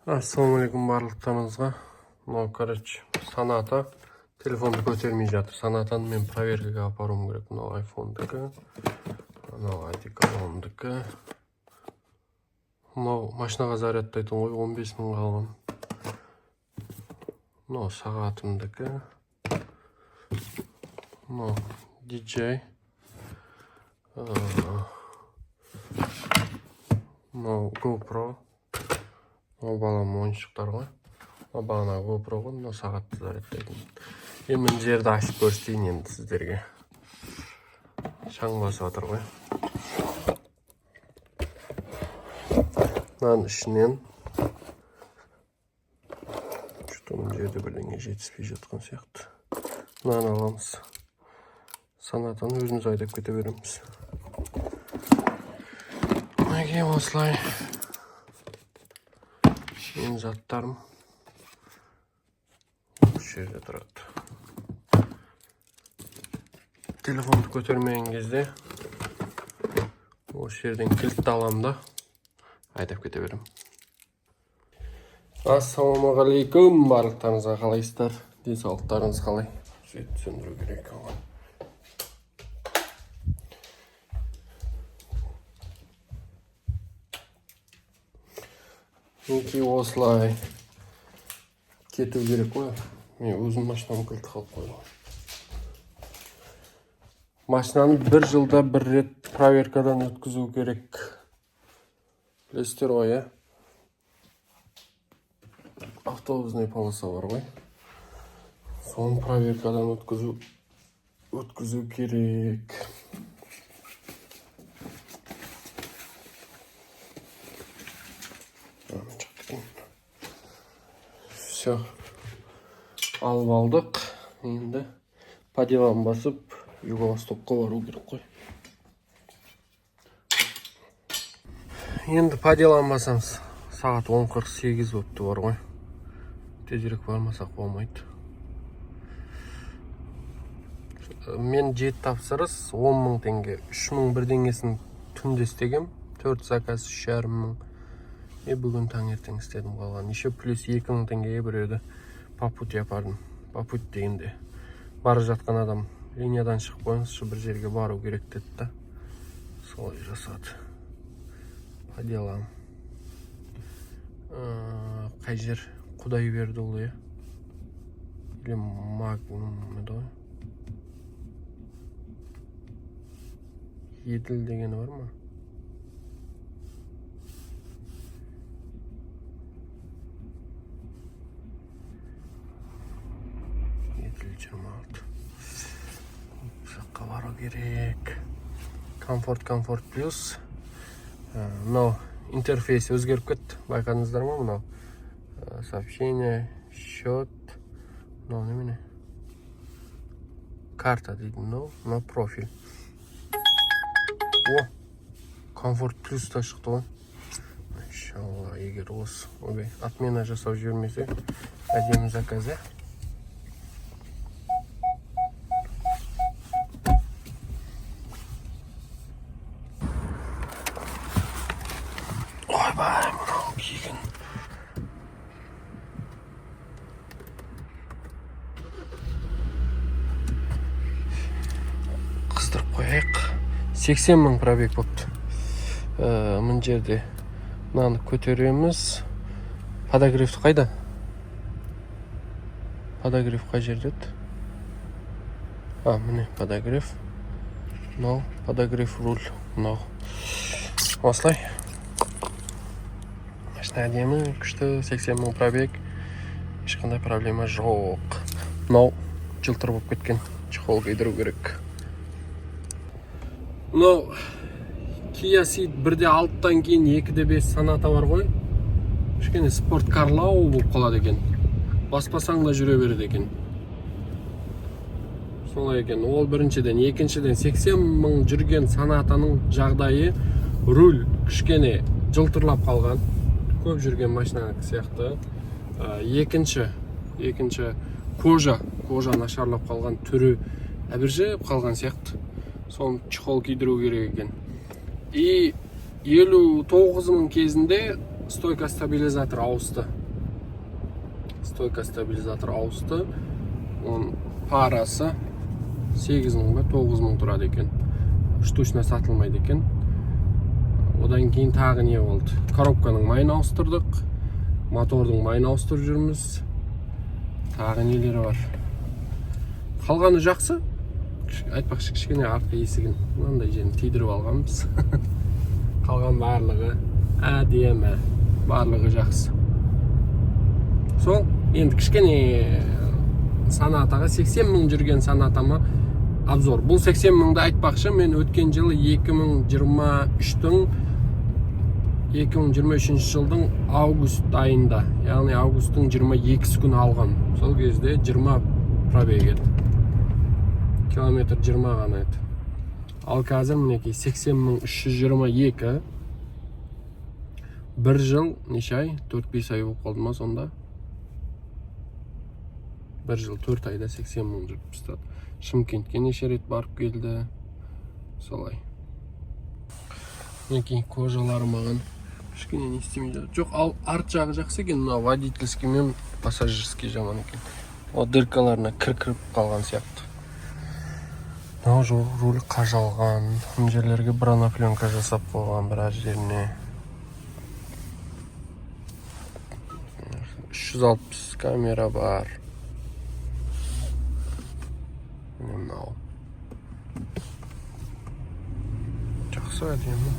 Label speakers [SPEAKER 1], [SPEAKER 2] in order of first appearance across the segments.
[SPEAKER 1] Ассалаумалейкум барлықтарыңызға. Мынау, короче, Саната. Телефонды көтермей жатыр. Санатаны мен проверкаға апаруым керек. Мынау айфондікі. Мынау одеколондікі. Мынау машинаға зарядтайтын ғой, 15 мың қалған. Мынау сағатымдікі. Мынау DJI. Мынау GoPro. Мынау балам ойыншықтар ғой. Бағана GoPro ғой, мынау сағатты зарядтайтын. Мына жерді ашып көрсетейін енді сіздерге. Шаң басып жатыр ғой. Мынаның ішінен мына жерде бірдеңе жетіспей жатқан сияқты. Мынаны аламыз. Санатаны өзіміз айдап кете береміз. Мінекей осылай. Менің заттарым осы жерде тұрады. Телефонды көтермеген кезде осы жерден кілтті аламын да айдап кете берем. Ассалаумағалейкум барлықтарыңызға, қалайсыздар? Денсаулықтарыңыз қалай? Сөйтіп сөндіру керек оған. Мінекей осылай кету керек қой. Мен өзім машинам кілті қалып қойдым. Машинаны бір жылда бір рет проверкадан өткізу керек. Білесіздер ғой, автобусный полоса бар ғой. Соны проверкадан өткізу керек. Все. Алып алдық. Енді по делам басып, Юго-Востокқа бару керек қой. Енді по делам басамыз. Сағат 10:48 өтті бар ғой. Тезірек бармасақ болмайды. Мен 7 тапсырыс 10 мың теңге. 3 мың бірдеңесін түнде істегем. 4 заказ 3,5 мың. Бүгін таңертең істедім қалған. Еще плюс 2 мың теңгеге біреуді по пути апардым. По пути дегенде бара жатқан адам линиядан шығып қойыңызшы, бір жерге бару керек деді да. Солай жасады. По делам. Қай жер? Құдайбердіұлы, или Магнум еді ғой? Еділ дегені бар ма? Еділ 26. Жаққа бару керек. Комфорт плюс. Мынау интерфейс өзгеріп кетті. Байқадыңыздар ма мынау? Сообщение, счет. Мынау немене? Карта дейді. Мынау профиль. О, комфорт плюс та шықты ғой. Иншалла, егер осы отмена жасау жібермесе, әдемі заказы. Ойбай, мынау киген. Қыстырып қояйық. 80 мың пробег бопты. Мына жерде мынаны көтереміз. Подогрев қайда? Подогрев қай жерде еді? Міне подогрев. Мынау подогрев руль. Мынау. Осылай. Машина әдемі, күшті, 80 мың пробег. Ешқандай проблема жоқ. Мынау жылтыр болып кеткен. Чехол кидіру керек. Мынау Kia Ceed 1.6-тан кейін 2.5 Саната бар ғой. Кішкене спорт карлау болып қалады екен. Баспасаң да жүре береді екен. Солай екен. Ол біріншіден, екіншіден 80 мың жүрген Санатаның жағдайы руль кішкене жылтырлап қалған. Көп жүрген машинаның сияқты. Екінші кожа нашарлап қалған, түрі әбіржеп қалған сияқты. Соны чехол кидіру керек екен. И 59 мың кезінде стойка стабилизатор ауысты. Оның парасы 8 мың ба 9 мың тұрады екен. Штучно сатылмайды екен. Одан кейін тағы не болды? Коробканың майын ауыстырдық. Мотордың майын ауыстырып жүрміз. Тағы нелері бар. Қалғаны жақсы. Айтпақшы кішкене артқы есігін мынандай жерін тидіріп алғанбыз. Қалған барлығы әдемі, барлығы жақсы. Сол, енді кішкене Сонатаға 80 мың жүрген Сонатама обзор. Бұл 80 мыңды айтпақшы, мен өткен жылы 2023 жылдың август айында, яғни августтың 22 күн алған. Сол кезде 20 пробег еді. Километр 20 ғана еді. Ал қазір мінекей 80.322. Бір жыл неше ай? 4-5 ай болып қалды ма сонда? Бір жыл 4 айда 80 мың жүріп тастады. Шымкентке неше рет барып келді. Солай. Мінекей кожалары маған кішкене не істемейді. Жоқ, ал арт жағы жақсы екен, мына водительский мен пассажирский жаман екен. О дыркаларына кіріп қалған сияқты. Мынау руль қажалған. Мына жерлерге бронопленка жасап қойған біраз жеріне. 360 камера бар. Мынау. Жақсы әдемі.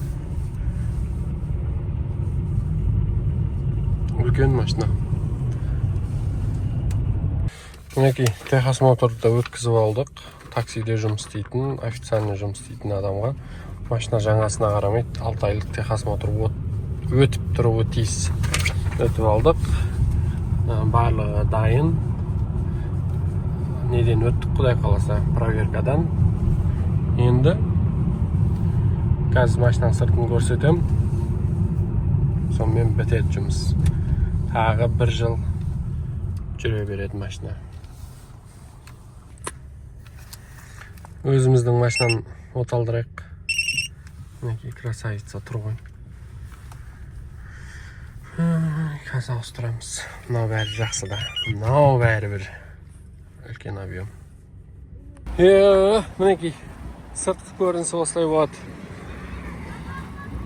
[SPEAKER 1] Үлкен машина. Мінекей Техас моторды өткізіп алдық. Таксиде жұмыс істейтін, официальный жұмыс істейтін адамға. Машина жаңасына қарамайды. 6 айлық Техас мотор өтіп тұруы тиіс. Өтіп алдық. Барлығы дайын. Неден өттік, құдай қаласа, проверкадан. Енді қазір машинаның сыртын көрсетем. Сонымен бітеді жұмыс. Тағы бір жыл жүре береді машина. Өзіміздің машинаны оталдырайық. Мінекей красавица тұр ғой. Қазір ауыстырамыз. Мынау бәрі жақсы да. Мынау бәрі бір үлкен объем. Мінекей сыртқы көрінісі осылай болады.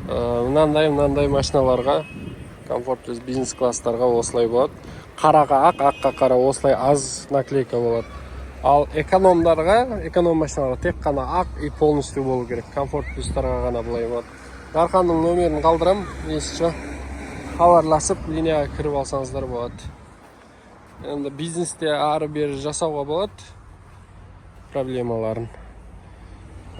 [SPEAKER 1] Мынандай машиналарға, комфорт плюс бизнес класстарға осылай болады. Қараға ақ, аққа қара осылай аз наклейка болады. Ал экономдарға, эконом машиналарға тек қана ақ и полностью болу керек. Комфорт плюстарға ғана бұлай болады. Дарханның нөмерін қалдырам, есікші хабарласып линияға кіріп алсаңыздар болады. Енді бизнесте ары-бері жасауға болады проблемаларын.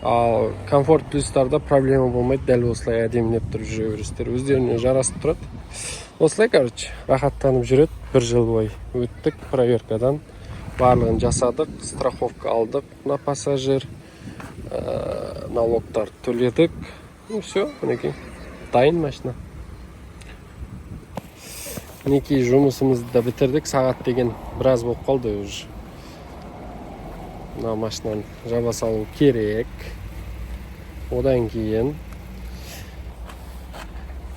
[SPEAKER 1] Ал комфорт плюстарда проблема болмайды, дәл осылай әдемінеп тұрып жүре бересіздер. Өздеріне жарасып тұрады. Осылай, рахаттанып жүреді. Бір жыл бойы өттік проверкадан. Барлығын жасадық, страховка алдық на пассажир, налогтар төледік. Все, мінекей, дайын машина. Мінекей жұмысымызды да бітірдік. Сағат деген біраз болып қалды уже. Мына машинаны жаба салу керек. Одан кейін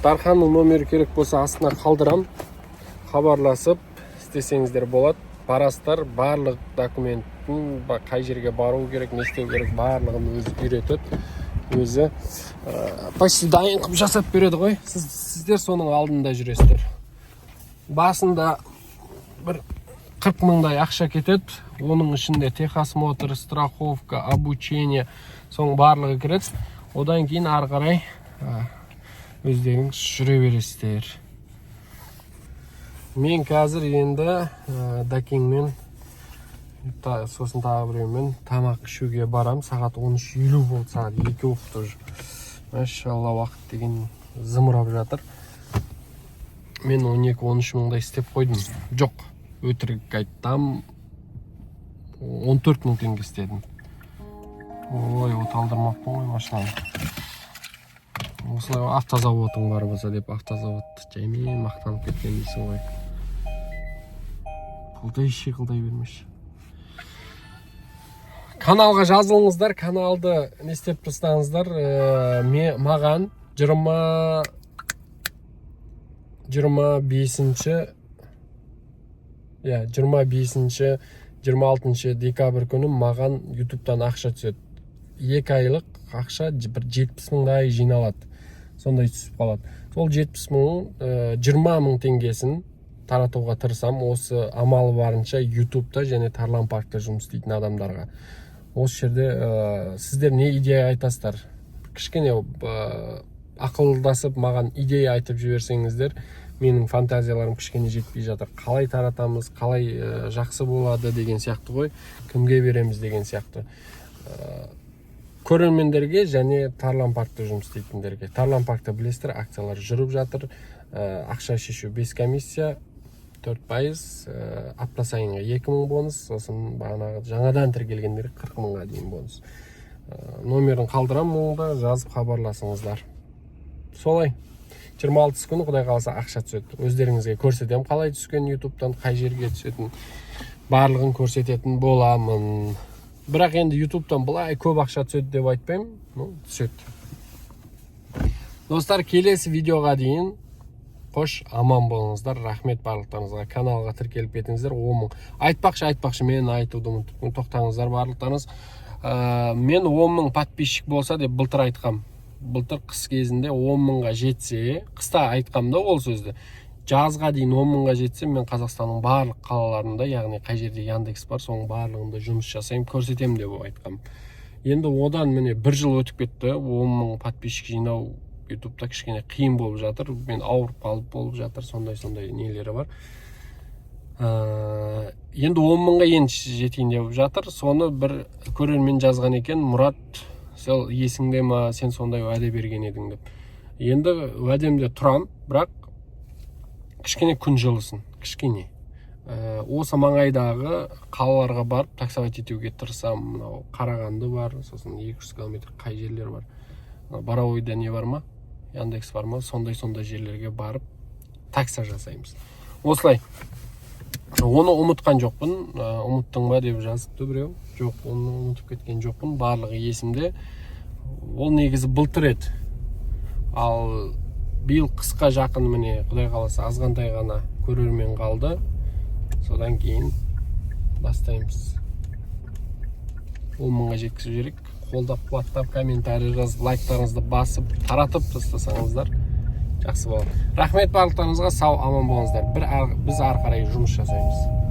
[SPEAKER 1] Дарханның номері керек болса астына қалдырам. Хабарласып істесеңіздер болады. Барастар барлық документтің қай жерге бару керек, не істеу керек, барлығын өзі үйретеді. Өзі почти дайын қылып жасап береді ғой. Сіздер соның алдында жүресіздер. Басында бір 40 мыңдай ақша кетеді. Оның ішінде Техас мотор, страховка, обучение, соның барлығы кіреді. Одан кейін ары қарай өздеріңіз жүре бересіздер. Мен қазір енді дакеңмен, сосын тағы біреумен тамақ ішуге барам. Сағат 13:50 болды, сағат 2 оқыт уже. Машалла, уақыт деген зымырап жатыр. Мен 12-13 мыңдай істеп қойдым. Жоқ, өтірік айтсам 14 мың теңге істедім. Ой, оталдырмаппын ғой машинаны. Осылай автозаводың бар болса деп автозаводты жаймен мақтанып кеткен дейсің ғой. Бұлдай шиқылдай бермеші. Каналға жазылыңыздар, каналды не істеп тұрсаңыздар, маған 25-26 декабрь күні маған YouTube'дан ақша түседі. 2 айлық ақша бір 70 мыңдай жиналады. Сондай түсіп қалады. Сол 70 мың, 20 мың теңгесін таратуға тырысам, осы амалы барынша YouTube'да және Тарлан паркта жұмыс істейтін адамдарға. Осы жерде сіздер не идея айтасыздар? Кішкене ақылдасып маған идея айтып жіберсеңіздер, менің фантазияларым кішкене жетпей жатыр. Қалай таратамыз, қалай жақсы болады деген сияқты ғой, кімге береміз деген сияқты. Көрермендерге және Тарлан паркта жұмыс істейтіндерге. Тарлан паркта білесіздер, акциялар жүріп жатыр. Ақша шешу 5 комиссия, 4%, апта сайынға 2000 бонус, сосын бағанағы жаңадан тіркелгендер 40 мыңға дейін бонус. Номерін қалдырам, мұнда жазып хабарласыңыздар. Солай. 26 күні құдай қаласа ақша түседі. Өздеріңізге көрсетем қалай түскен YouTube'дан, қай жерге түсетін, барлығын көрсететін боламын. Бірақ енді YouTube'дан бұлай көп ақша түседі деп айтпаймын, түседі. Достар, келесі видеоға дейін қош аман болыңыздар. Рахмет барлықтарыңызға. Каналға тіркеліп кетіңіздер. Айтпақшы, мен айтуды ұмытыппын. Тоқтаңыздар барлықтарыңыз. Мен 10 мың подписчик болса деп былтыр айтқам. Былтыр қыс кезінде 10 мыңға жетсе, қыста айтқам да ол сөзді. Жазға дейін 10 мыңға жетсе, мен Қазақстанның барлық қалаларында, яғни қай жерде Яндекс бар, соның барлығында жұмыс жасайым, көрсетем деп айтқам. Енді одан міне 1 жыл өтіп кетті. 10 мың подписчик жинау YouTube'да кішкене қиын болып жатыр. Мен ауырып қалып болып жатыр, сондай нелері бар. Енді 10 мыңға енді жетейін деп жатыр. Соны бір көрермен жазған екен, Мұрат, сен есіңде ма, сен сондай уәде берген едің деп. Енді уәдемде тұрам, бірақ кішкене күн жылысын, кішкене. Осы маңайдағы қалаларға барып таксовать етуге тырысам. Қарағанды бар, сосын 200 км қай жерлер бар. Барауойда не бар ма? Яндекс бар ма? Сондай жерлерге барып такса жасаймыз. Осылай. Оны ұмытқан жоқпын. Ұмыттың ба деп жазыпты біреу. Жоқ, оны ұмытып кеткен жоқпын. Барлығы есімде. Ол негізі былтыр еді. Ал биыл қысқа жақын міне құдай қаласа азғантай ғана көрермен қалды. Содан кейін бастаймыз. 10 мыңға жеткізу керек. Қолдап, қуаттап, комментарий жазып, лайктарыңызды басып, таратып тастасаңыздар жақсы болады. Рахмет барлықтарыңызға, сау аман болыңыздар. Біз ары қарай жұмыс жасаймыз.